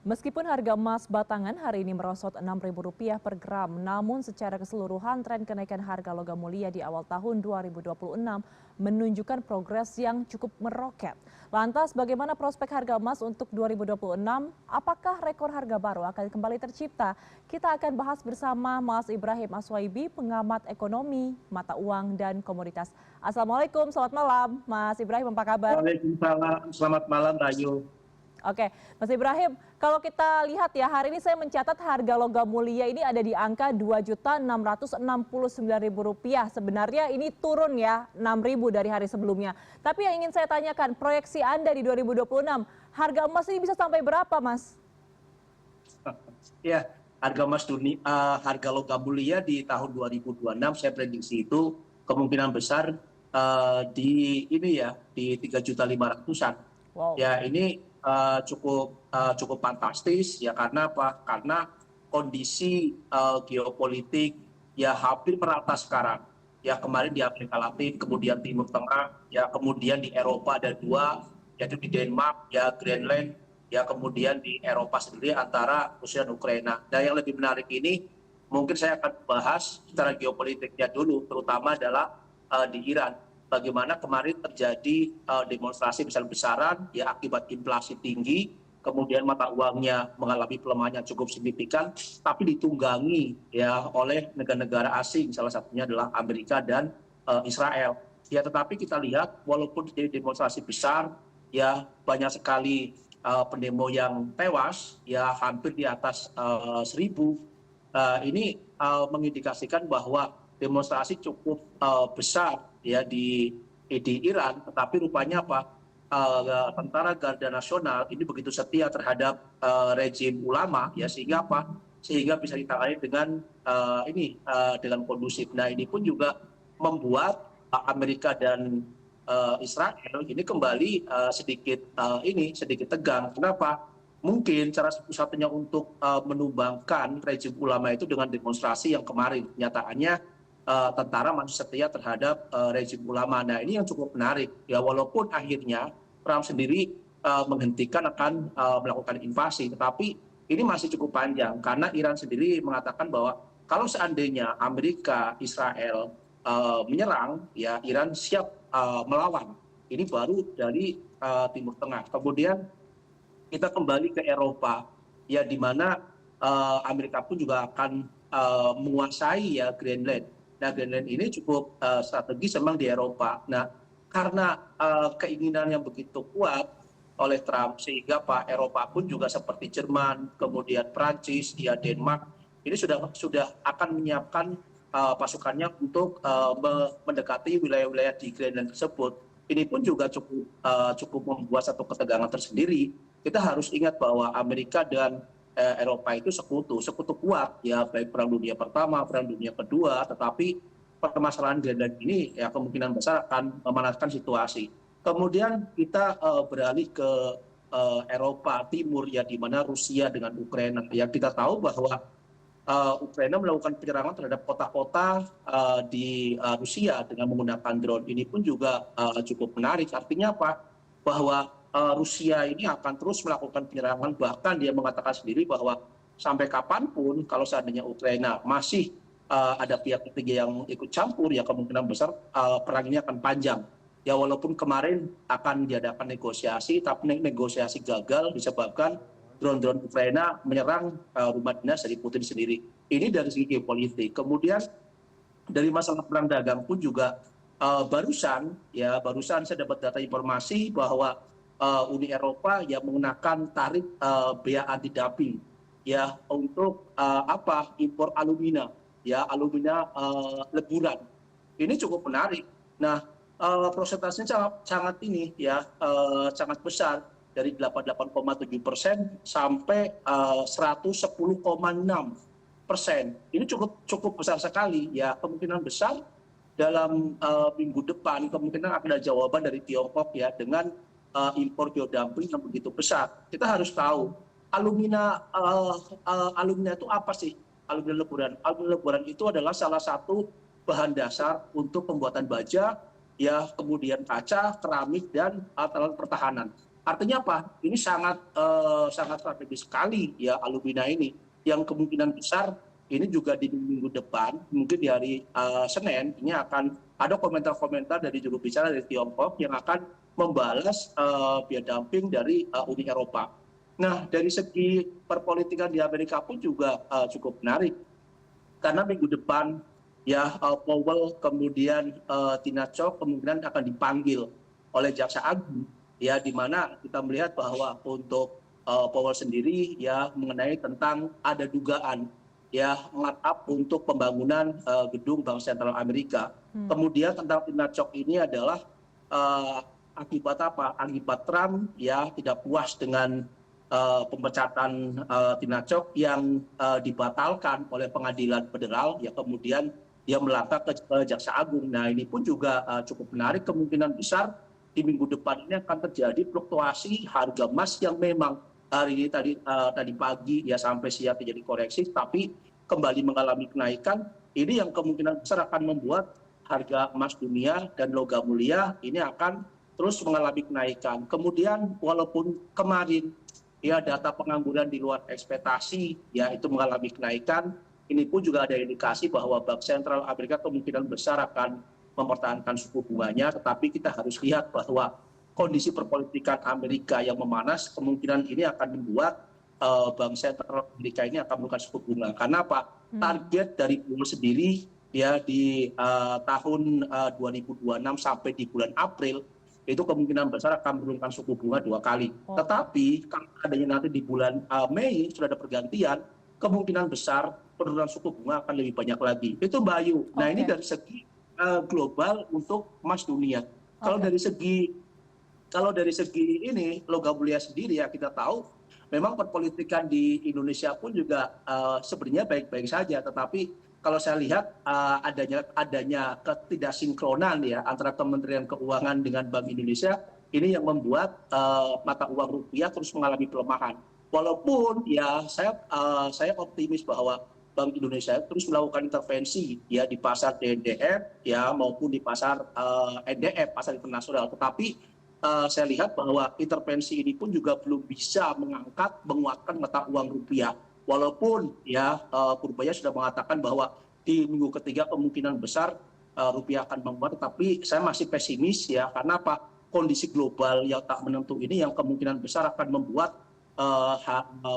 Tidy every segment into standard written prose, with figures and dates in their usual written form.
Meskipun harga emas batangan hari ini merosot Rp6.000 per gram, namun secara keseluruhan tren kenaikan harga logam mulia di awal tahun 2026 menunjukkan progres yang cukup meroket. Lantas bagaimana prospek harga emas untuk 2026? Apakah rekor harga baru akan kembali tercipta? Kita akan bahas bersama Mas Ibrahim Aswaibi, pengamat ekonomi, mata uang, dan komoditas. Assalamualaikum, selamat malam. Mas Ibrahim, apa kabar? Waalaikumsalam, selamat malam Rayu. Oke, Mas Ibrahim, kalau kita lihat ya, hari ini saya mencatat harga logam mulia ini ada di angka Rp2.669.000. Sebenarnya ini turun ya, 6.000 dari hari sebelumnya. Tapi yang ingin saya tanyakan, proyeksi Anda di 2026, harga emas ini bisa sampai berapa, Mas? Ya, harga emas dunia, harga logam mulia di tahun 2026 saya prediksi itu kemungkinan besar di ini ya di 3.500.000-an. Wow. Ya ini cukup fantastis ya karena apa? Karena kondisi geopolitik ya hampir merata sekarang. Ya kemarin di Amerika Latin, kemudian Timur Tengah, ya kemudian di Eropa ada dua, yaitu di Denmark, ya Greenland, ya kemudian di Eropa sendiri antara Rusia dan Ukraina. Dan yang lebih menarik ini mungkin saya akan bahas secara geopolitiknya dulu, terutama adalah di Iran. Bagaimana kemarin terjadi demonstrasi besar-besaran ya akibat inflasi tinggi, kemudian mata uangnya mengalami pelemahan yang cukup signifikan, tapi ditunggangi ya oleh negara-negara asing, salah satunya adalah Amerika dan Israel. Ya tetapi kita lihat walaupun terjadi demonstrasi besar, ya banyak sekali pendemo yang tewas, ya hampir di atas 1.000. Ini mengindikasikan bahwa demonstrasi cukup besar ya di Iran, tetapi rupanya apa? Tentara Garda Nasional ini begitu setia terhadap rejim ulama ya sehingga apa? Sehingga bisa ditangani dengan dengan kondusif. Nah ini pun juga membuat Amerika dan Israel ini kembali sedikit tegang. Kenapa? Mungkin cara satu-satunya untuk menumbangkan rejim ulama itu dengan demonstrasi yang kemarin. Nyataannya tentara masih setia terhadap rejim ulama. Nah ini yang cukup menarik. Ya walaupun akhirnya Trump sendiri menghentikan akan melakukan invasi, tetapi ini masih cukup panjang karena Iran sendiri mengatakan bahwa kalau seandainya Amerika, Israel menyerang, ya Iran siap melawan. Ini baru dari Timur Tengah. Kemudian kita kembali ke Eropa, ya di mana Amerika pun juga akan menguasai ya Greenland. Nah Greenland ini cukup strategis memang di Eropa. Nah karena keinginan yang begitu kuat oleh Trump sehingga Pak Eropa pun juga seperti Jerman, kemudian Prancis, ya Denmark ini sudah akan menyiapkan pasukannya untuk mendekati wilayah-wilayah di Greenland tersebut. Ini pun juga cukup membuat satu ketegangan tersendiri. Kita harus ingat bahwa Amerika dan Eropa itu sekutu kuat ya baik Perang Dunia Pertama, Perang Dunia Kedua, tetapi permasalahan Greenland ini ya kemungkinan besar akan memanaskan situasi. Kemudian kita beralih ke Eropa Timur ya di mana Rusia dengan Ukraina. Ya kita tahu bahwa Ukraina melakukan penyerangan terhadap kota-kota di Rusia dengan menggunakan drone. Ini pun juga cukup menarik. Artinya apa? Bahwa Rusia ini akan terus melakukan penyerangan, bahkan dia mengatakan sendiri bahwa sampai kapanpun kalau seandainya Ukraina masih ada pihak ketiga yang ikut campur, ya kemungkinan besar perang ini akan panjang. Ya walaupun kemarin akan diadakan negosiasi, tapi negosiasi gagal disebabkan drone-drone Ukraina menyerang rumah dinas dari Putin sendiri. Ini dari segi geopolitik. Kemudian dari masalah perang dagang pun juga barusan saya dapat data informasi bahwa Uni Eropa ya menggunakan tarif bea anti dumping ya untuk impor alumina leburan. Ini cukup menarik. Nah prosentasenya sangat ini ya sangat besar dari 88,7% sampai 110,6%. Ini cukup besar sekali ya, kemungkinan besar dalam minggu depan kemungkinan akan ada jawaban dari Tiongkok ya dengan impor geodumping yang begitu besar. Kita harus tahu alumina itu apa sih? Alumina leburan. Alumina leburan itu adalah salah satu bahan dasar untuk pembuatan baja, ya kemudian kaca, keramik dan alat-alat pertahanan. Artinya apa? Ini sangat strategis sekali ya alumina ini, yang kemungkinan besar ini juga di minggu depan, mungkin di hari Senin, ini akan ada komentar-komentar dari juru bicara dari Tiongkok yang akan membalas biaya dumping dari Uni Eropa. Nah, dari segi perpolitikan di Amerika pun juga cukup menarik, karena minggu depan ya Powell kemudian Tina Chok kemungkinan akan dipanggil oleh Jaksa Agung, ya di mana kita melihat bahwa untuk Powell sendiri ya mengenai tentang ada dugaan ya markup untuk pembangunan gedung Bank Sentral Amerika. Kemudian tentang Tina Chok ini adalah akibat apa? Akibat Trump ya tidak puas dengan pemecatan Tina Chok yang dibatalkan oleh pengadilan federal, ya kemudian dia melangkah ke Jaksa Agung. Nah ini pun juga cukup menarik, kemungkinan besar di minggu depan ini akan terjadi fluktuasi harga emas yang memang hari ini tadi pagi ya sampai siang terjadi koreksi, tapi kembali mengalami kenaikan. Ini yang kemungkinan besar akan membuat harga emas dunia dan logam mulia ini akan terus mengalami kenaikan. Kemudian walaupun kemarin ya data pengangguran di luar ekspektasi ya itu mengalami kenaikan, ini pun juga ada indikasi bahwa Bank Sentral Amerika kemungkinan besar akan mempertahankan suku bunganya, tetapi kita harus lihat bahwa kondisi perpolitikan Amerika yang memanas kemungkinan ini akan membuat Bank Sentral Amerika ini akan menurunkan suku bunga. Karena apa? Target dari Powell sendiri ya di tahun 2026 sampai di bulan April itu kemungkinan besar akan menurunkan suku bunga 2 kali. Tetapi kalau adanya nanti di bulan Mei sudah ada pergantian, kemungkinan besar penurunan suku bunga akan lebih banyak lagi. Itu Mbak Ayu. Nah ini dari segi global untuk emas dunia. Kalau dari segi ini logam mulia sendiri ya kita tahu memang perpolitikan di Indonesia pun juga sebenarnya baik-baik saja, tetapi kalau saya lihat adanya ketidaksinkronan ya antara Kementerian Keuangan dengan Bank Indonesia ini yang membuat mata uang rupiah terus mengalami pelemahan. Walaupun ya saya optimis bahwa Bank Indonesia terus melakukan intervensi ya di pasar DNDF ya maupun di pasar NDF, pasar internasional. Tetapi saya lihat bahwa intervensi ini pun juga belum bisa menguatkan mata uang rupiah. Walaupun ya Purbaya sudah mengatakan bahwa di minggu ketiga kemungkinan besar rupiah akan menguat, tetapi saya masih pesimis ya karena apa? Kondisi global yang tak menentu ini yang kemungkinan besar akan membuat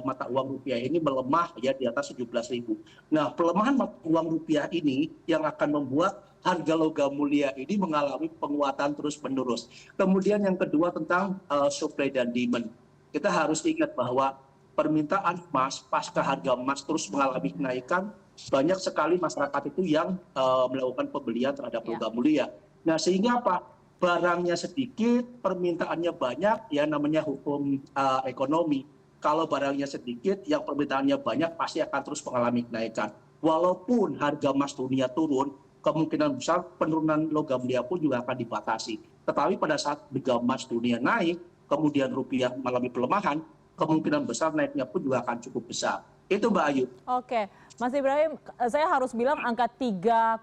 mata uang rupiah ini melemah ya di atas 17.000. Nah, pelemahan mata uang rupiah ini yang akan membuat harga logam mulia ini mengalami penguatan terus-menerus. Kemudian yang kedua tentang supply dan demand. Kita harus ingat bahwa permintaan emas pasca harga emas terus mengalami kenaikan, banyak sekali masyarakat itu yang melakukan pembelian terhadap logam mulia. Nah, sehingga apa? Barangnya sedikit, permintaannya banyak, ya namanya hukum ekonomi. Kalau barangnya sedikit, yang permintaannya banyak pasti akan terus mengalami kenaikan. Walaupun harga emas dunia turun, kemungkinan besar penurunan logam mulia pun juga akan dibatasi. Tetapi pada saat harga emas dunia naik, kemudian rupiah mengalami pelemahan, kemungkinan besar naiknya pun juga akan cukup besar. Itu Mbak Ayu. Oke, Mas Ibrahim, saya harus bilang angka 3,5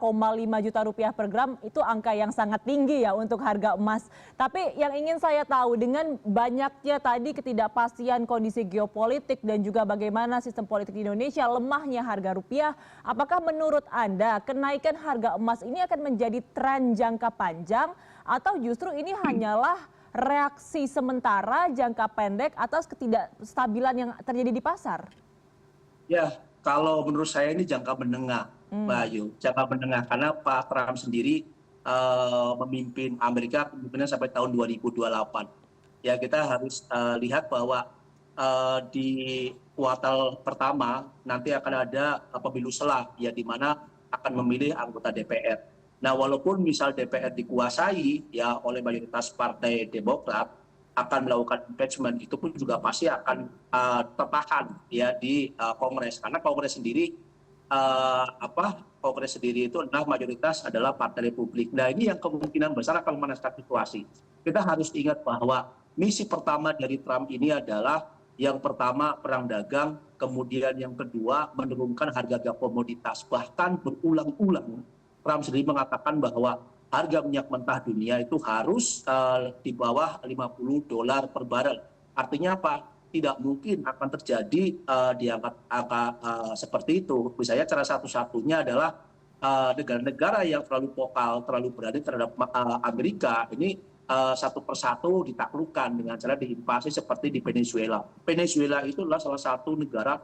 juta rupiah per gram itu angka yang sangat tinggi ya untuk harga emas. Tapi yang ingin saya tahu dengan banyaknya tadi ketidakpastian kondisi geopolitik dan juga bagaimana sistem politik di Indonesia, lemahnya harga rupiah, apakah menurut Anda kenaikan harga emas ini akan menjadi tren jangka panjang atau justru ini hanyalah reaksi sementara jangka pendek atas ketidakstabilan yang terjadi di pasar? Ya, kalau menurut saya ini jangka menengah, Mbak Ayu. Jangka menengah karena Pak Trump sendiri memimpin Amerika kemungkinan sampai tahun 2028. Ya, kita harus lihat bahwa di kuartal pertama nanti akan ada pemilu selah, ya di mana akan memilih anggota DPR. Nah, walaupun misal DPR dikuasai ya oleh mayoritas Partai Demokrat, akan melakukan impeachment, itu pun juga pasti akan tertahan ya di Kongres, karena Kongres sendiri itu adalah mayoritas adalah Partai Republik. Nah ini yang kemungkinan besar akan memanaskan situasi. Kita harus ingat bahwa misi pertama dari Trump ini adalah yang pertama perang dagang, kemudian yang kedua menurunkan harga komoditas. Bahkan berulang-ulang Trump sendiri mengatakan bahwa harga minyak mentah dunia itu harus di bawah $50 per barel. Artinya apa? Tidak mungkin akan terjadi di angka seperti itu. Misalnya cara satu-satunya adalah negara-negara yang terlalu vokal, terlalu berani terhadap Amerika ini satu persatu ditaklukkan dengan cara diinvasi seperti di Venezuela. Venezuela itu adalah salah satu negara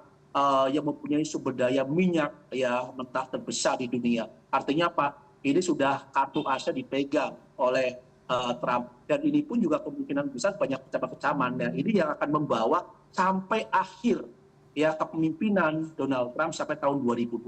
yang mempunyai sumber daya minyak ya mentah terbesar di dunia. Artinya apa? Ini sudah kartu asnya dipegang oleh Trump, dan ini pun juga kemungkinan besar banyak kecaman-kecaman, dan ini yang akan membawa sampai akhir ya kepemimpinan Donald Trump sampai tahun 2028.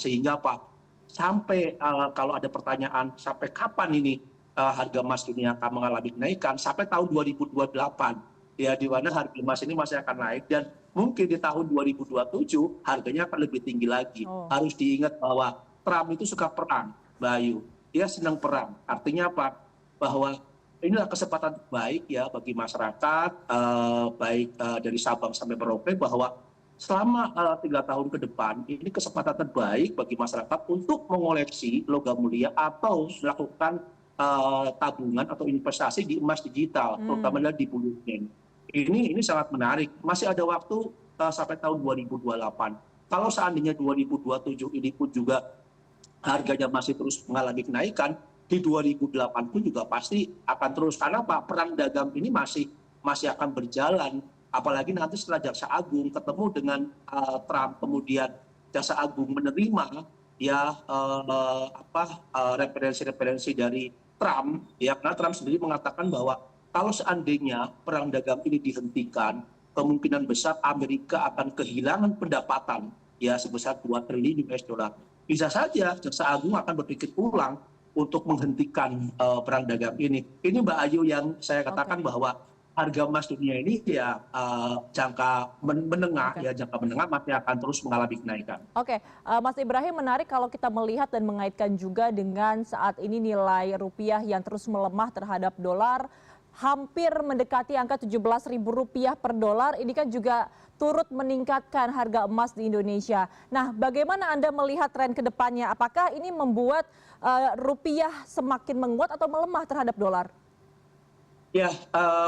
Sehingga apa? Sampai kalau ada pertanyaan sampai kapan ini harga emas dunia akan mengalami kenaikan, sampai tahun 2028 ya, di mana harga emas ini masih akan naik, dan mungkin di tahun 2027 harganya akan lebih tinggi lagi. Harus diingat bahwa Trump itu suka perang, Bayu. Dia senang perang. Artinya apa? Bahwa inilah kesempatan terbaik ya bagi masyarakat, baik dari Sabang sampai Merauke, bahwa selama 3 tahun ke depan ini kesempatan terbaik bagi masyarakat untuk mengoleksi logam mulia atau melakukan tabungan atau investasi di emas digital, terutama di blockchain. Ini sangat menarik. Masih ada waktu sampai tahun 2028. Kalau seandainya 2027 ini pun juga harganya masih terus mengalami kenaikan, di 2008 pun juga pasti akan terus. Karena Pak, perang dagang ini masih akan berjalan. Apalagi nanti setelah Jaksa Agung ketemu dengan Trump, kemudian Jaksa Agung menerima ya referensi-referensi dari Trump, ya, karena Trump sendiri mengatakan bahwa kalau seandainya perang dagang ini dihentikan, kemungkinan besar Amerika akan kehilangan pendapatan ya sebesar 2 triliun US dollar. Bisa saja Jaksa Agung akan berpikir ulang untuk menghentikan perang dagang ini. Ini Mbak Ayu yang saya katakan bahwa harga emas dunia ini ya jangka menengah ya jangka menengah masih akan terus mengalami kenaikan. Oke, Mas Ibrahim, menarik kalau kita melihat dan mengaitkan juga dengan saat ini nilai rupiah yang terus melemah terhadap dolar, hampir mendekati angka Rp17.000 per dolar. Ini kan juga turut meningkatkan harga emas di Indonesia. Nah, bagaimana Anda melihat tren ke depannya? Apakah ini membuat rupiah semakin menguat atau melemah terhadap dolar? Ya,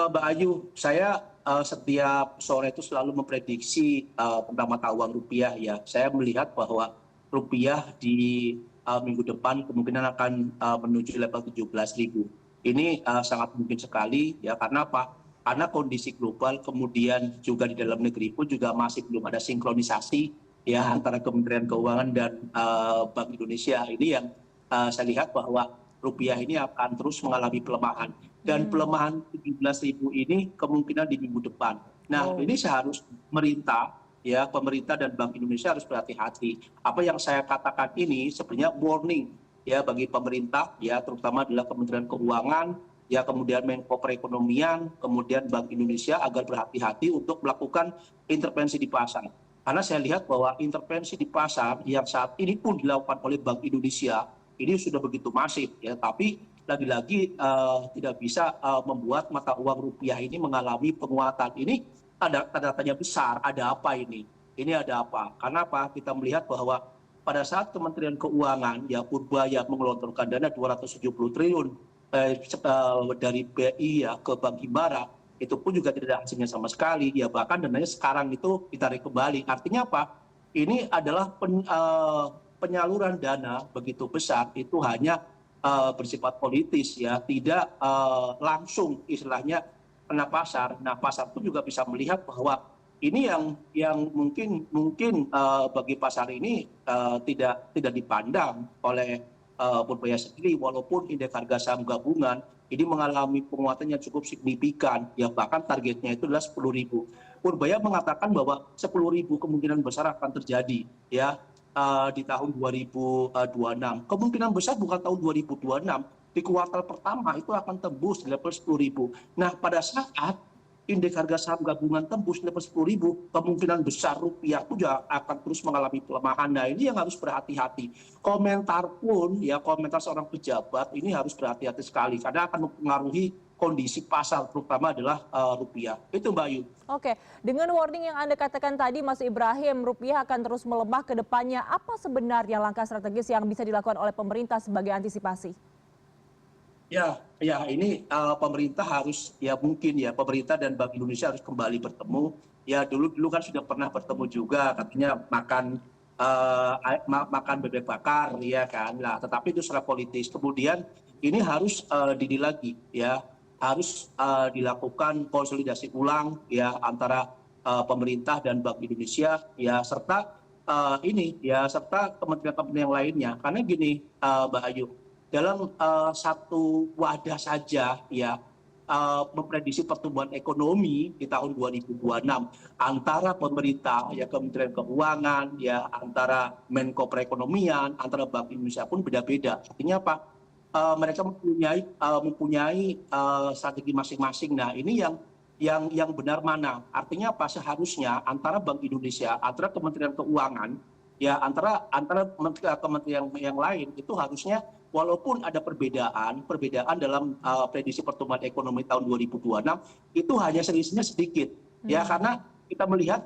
Mbak Ayu, saya setiap sore itu selalu memprediksi tentang mata uang rupiah ya. Saya melihat bahwa rupiah di minggu depan kemungkinan akan menuju level 17.000. Ini sangat mungkin sekali ya, karena apa? Karena kondisi global, kemudian juga di dalam negeri pun juga masih belum ada sinkronisasi ya antara Kementerian Keuangan dan Bank Indonesia. Ini yang saya lihat bahwa rupiah ini akan terus mengalami pelemahan, dan pelemahan 17.000 ini kemungkinan di minggu depan. Nah, ini seharusnya pemerintah dan Bank Indonesia harus berhati-hati. Apa yang saya katakan ini sebenarnya warning ya bagi pemerintah ya, terutama adalah Kementerian Keuangan ya, kemudian Menko Perekonomian, kemudian Bank Indonesia, agar berhati-hati untuk melakukan intervensi di pasar. Karena saya lihat bahwa intervensi di pasar yang saat ini pun dilakukan oleh Bank Indonesia ini sudah begitu masif ya, tapi lagi-lagi tidak bisa membuat mata uang rupiah ini mengalami penguatan. Ini tanda tanya besar, ada apa ini? Ini ada apa? Karena apa? Kita melihat bahwa pada saat Kementerian Keuangan ya Purbaya mengelontorkan dana 270 triliun dari BI ya ke Bank Himbara, itu pun juga tidak ada hasilnya sama sekali ya, bahkan dananya sekarang itu ditarik kembali. Artinya apa? Ini adalah penyaluran dana begitu besar itu hanya bersifat politis ya, tidak langsung istilahnya kena pasar. Nah, pasar pun juga bisa melihat bahwa ini yang mungkin bagi pasar ini tidak dipandang oleh Purbaya sendiri, walaupun indeks harga saham gabungan ini mengalami penguatan yang cukup signifikan ya, bahkan targetnya itu adalah 10.000. Purbaya mengatakan bahwa 10.000 kemungkinan besar akan terjadi ya di tahun 2026. Kemungkinan besar bukan tahun 2026, di kuartal pertama itu akan tembus di level 10.000. Nah, pada saat indeks harga saham gabungan tembus level 10.000, kemungkinan besar rupiah pun juga akan terus mengalami pelemahan. Nah, ini yang harus berhati-hati. Komentar seorang pejabat ini harus berhati-hati sekali, karena akan mempengaruhi kondisi pasar, terutama adalah rupiah. Itu Mbak Ayu. Oke, dengan warning yang Anda katakan tadi, Mas Ibrahim, rupiah akan terus melemah ke depannya. Apa sebenarnya langkah strategis yang bisa dilakukan oleh pemerintah sebagai antisipasi? Ya, ini pemerintah harus ya mungkin ya pemerintah dan Bank Indonesia harus kembali bertemu. Ya dulu kan sudah pernah bertemu juga katanya makan makan bebek bakar ya kan. Nah, tetapi itu secara politis. Kemudian ini harus dini lagi ya, harus dilakukan konsolidasi ulang ya antara pemerintah dan Bank Indonesia ya serta ini ya serta kementerian-kementerian yang lainnya. Karena gini Mbak Ayu, dalam satu wadah saja ya memprediksi pertumbuhan ekonomi di tahun 2026 antara pemerintah ya Kementerian Keuangan ya antara Menko Perekonomian antara Bank Indonesia pun beda-beda. Artinya apa? Mereka mempunyai strategi masing-masing. Nah, ini yang benar mana? Artinya apa? Seharusnya antara Bank Indonesia, antara Kementerian Keuangan, ya antara kementerian yang lain itu harusnya walaupun ada perbedaan dalam prediksi pertumbuhan ekonomi tahun 2026 itu hanya selisihnya sedikit. Ya karena kita melihat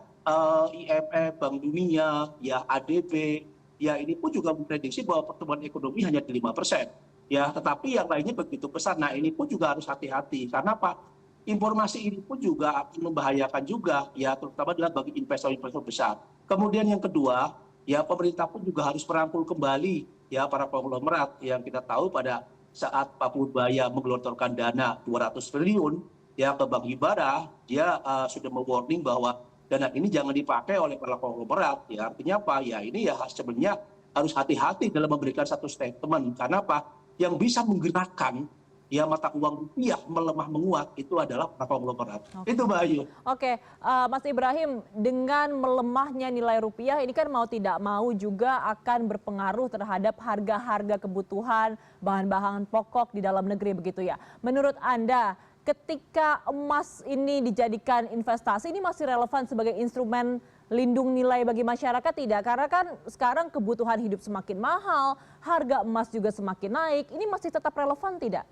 IMF, Bank Dunia, ya ADB, ya ini pun juga memprediksi bahwa pertumbuhan ekonomi hanya di 5%. Ya, tetapi yang lainnya begitu besar. Nah, ini pun juga harus hati-hati. Karena apa? Informasi ini pun juga akan membahayakan juga, ya terutama adalah bagi investor-investor besar. Kemudian yang kedua, ya pemerintah pun juga harus merangkul kembali ya para konglomerat yang kita tahu pada saat Pak Purbaya menggelontorkan dana 200 triliun ya ke Bank Himbara, dia sudah mewarning bahwa dana ini jangan dipakai oleh para konglomerat. Ya artinya apa? Ya ini ya sebenarnya harus hati-hati dalam memberikan satu statement. Karena apa? Yang bisa menggerakkan ya mata uang rupiah melemah menguat itu adalah para konglomerat. Itu Mbak Ayu. Oke, Mas Ibrahim, dengan melemahnya nilai rupiah ini kan mau tidak mau juga akan berpengaruh terhadap harga-harga kebutuhan bahan-bahan pokok di dalam negeri begitu ya. Menurut Anda, ketika emas ini dijadikan investasi, ini masih relevan sebagai instrumen lindung nilai bagi masyarakat tidak? Karena kan sekarang kebutuhan hidup semakin mahal, harga emas juga semakin naik, ini masih tetap relevan tidak?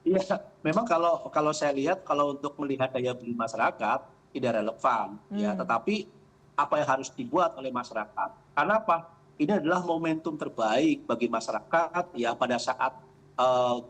Iya, memang kalau saya lihat kalau untuk melihat daya beli masyarakat tidak relevan ya, tetapi apa yang harus dibuat oleh masyarakat? Karena apa? Ini adalah momentum terbaik bagi masyarakat ya pada saat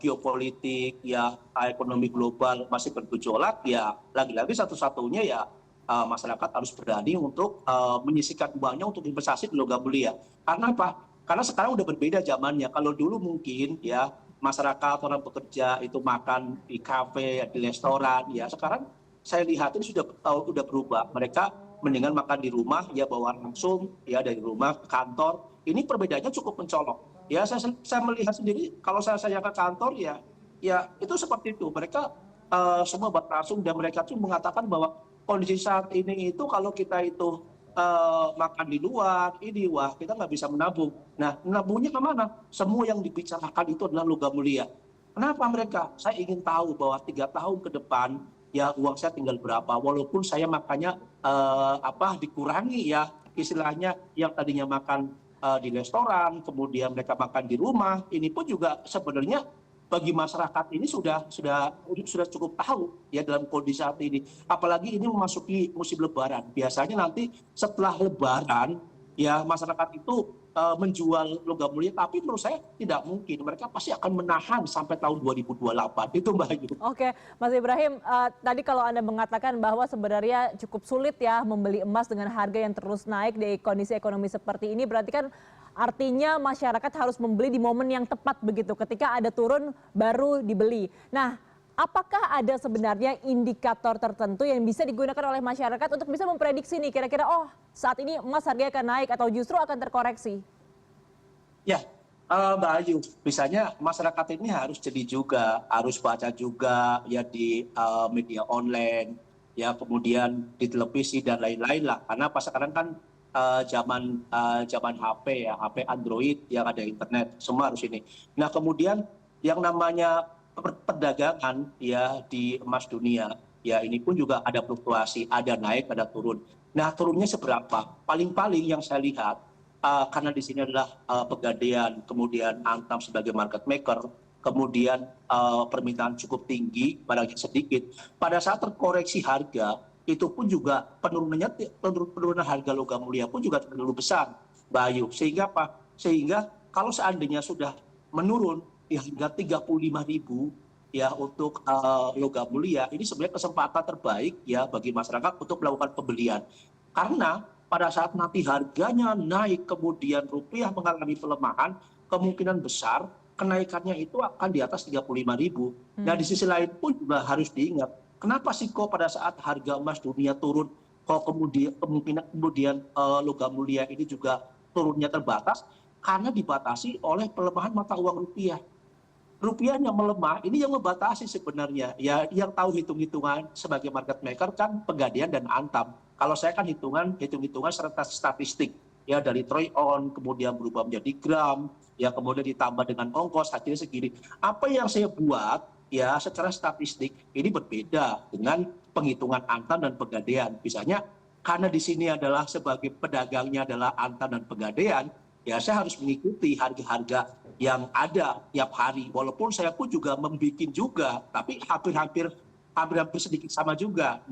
geopolitik ya ekonomi global masih bergejolak ya lagi-lagi satu-satunya ya masyarakat harus berani untuk menyisihkan uangnya untuk investasi di logam mulia. Karena apa? Karena sekarang udah berbeda zamannya. Kalau dulu mungkin ya masyarakat orang bekerja itu makan di kafe, di restoran, ya sekarang saya lihat ini sudah berubah. Mereka mendingan makan di rumah, ya bawa langsung ya dari rumah ke kantor. Ini perbedaannya cukup mencolok. Ya saya melihat sendiri kalau saya ke kantor ya itu seperti itu. Mereka semua bawa langsung dan mereka tuh mengatakan bahwa kondisi saat ini itu kalau kita itu makan di luar, ini wah kita nggak bisa menabung. Nah, menabungnya kemana? Semua yang dibicarakan itu adalah logam mulia. Kenapa mereka? Saya ingin tahu bahwa 3 tahun ke depan ya uang saya tinggal berapa. Walaupun saya makannya dikurangi ya istilahnya yang tadinya makan di restoran, kemudian mereka makan di rumah. Ini pun juga sebenarnya bagi masyarakat ini sudah cukup tahu ya dalam kondisi saat ini. Apalagi ini memasuki musim Lebaran. Biasanya nanti setelah Lebaran ya masyarakat itu menjual logam mulia, tapi menurut saya tidak mungkin. Mereka pasti akan menahan sampai tahun 2028. Itu Mbak Ayu. Oke, Mas Ibrahim, tadi kalau Anda mengatakan bahwa sebenarnya cukup sulit ya membeli emas dengan harga yang terus naik di kondisi ekonomi seperti ini, berarti kan artinya masyarakat harus membeli di momen yang tepat begitu, ketika ada turun baru dibeli. Nah, apakah ada sebenarnya indikator tertentu yang bisa digunakan oleh masyarakat untuk bisa memprediksi nih kira-kira oh saat ini emas harganya akan naik atau justru akan terkoreksi? Ya, Mbak Ayu, misalnya masyarakat ini harus jadi juga, harus baca juga ya di media online, ya kemudian di televisi dan lain-lain lah. Karena pas sekarang kan zaman HP ya, HP Android yang ada internet, semua harus ini. Nah kemudian yang namanya perdagangan ya di emas dunia, ya ini pun juga ada fluktuasi, ada naik, ada turun. Nah turunnya seberapa? Paling-paling yang saya lihat, karena di sini adalah pegadaian, kemudian Antam sebagai market maker, kemudian permintaan cukup tinggi, barangnya sedikit. Pada saat terkoreksi harga, itu pun juga penurunan harga logam mulia pun juga terlalu besar, Mbak Ayu. Sehingga apa? Sehingga kalau seandainya sudah menurun, di harga 35.000 ya untuk logam mulia, ini sebenarnya kesempatan terbaik ya bagi masyarakat untuk melakukan pembelian. Karena pada saat nanti harganya naik kemudian rupiah mengalami pelemahan, kemungkinan besar kenaikannya itu akan di atas 35.000. Nah, di sisi lain pun juga harus diingat, kenapa sih kok pada saat harga emas dunia turun, kok kemudian kemungkinan kemudian logam mulia ini juga turunnya terbatas? Karena dibatasi oleh pelemahan mata uang rupiah. Rupiahnya melemah, ini yang membatasi sebenarnya. Ya, yang tahu hitung-hitungan sebagai market maker kan Pegadaian dan Antam. Kalau saya kan hitung-hitungan serta statistik. Ya, dari troy on, kemudian berubah menjadi gram, ya kemudian ditambah dengan ongkos, hasilnya segini. Apa yang saya buat, ya secara statistik, ini berbeda dengan penghitungan Antam dan Pegadaian. Misalnya, karena di sini adalah sebagai pedagangnya adalah Antam dan Pegadaian, ya saya harus mengikuti harga-harga yang ada tiap hari. Walaupun saya pun juga membuat juga, tapi hampir-hampir sedikit sama juga.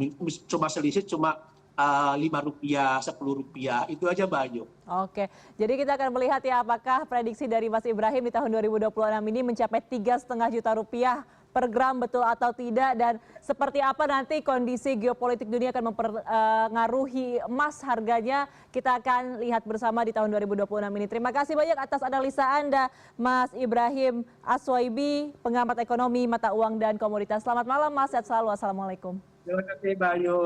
Cuma selisih cuma Rp5, Rp10, itu aja Mbak Ayu. Oke, jadi kita akan melihat ya apakah prediksi dari Mas Ibrahim di tahun 2026 ini mencapai 3,5 juta rupiah per gram betul atau tidak, dan seperti apa nanti kondisi geopolitik dunia akan mempengaruhi emas harganya, kita akan lihat bersama di tahun 2026 ini. Terima kasih banyak atas analisa Anda, Mas Ibrahim Aswaibi, pengamat ekonomi, mata uang dan komoditas. Selamat malam Mas, sehat selalu. Assalamualaikum. Terima kasih Mbak Ayu.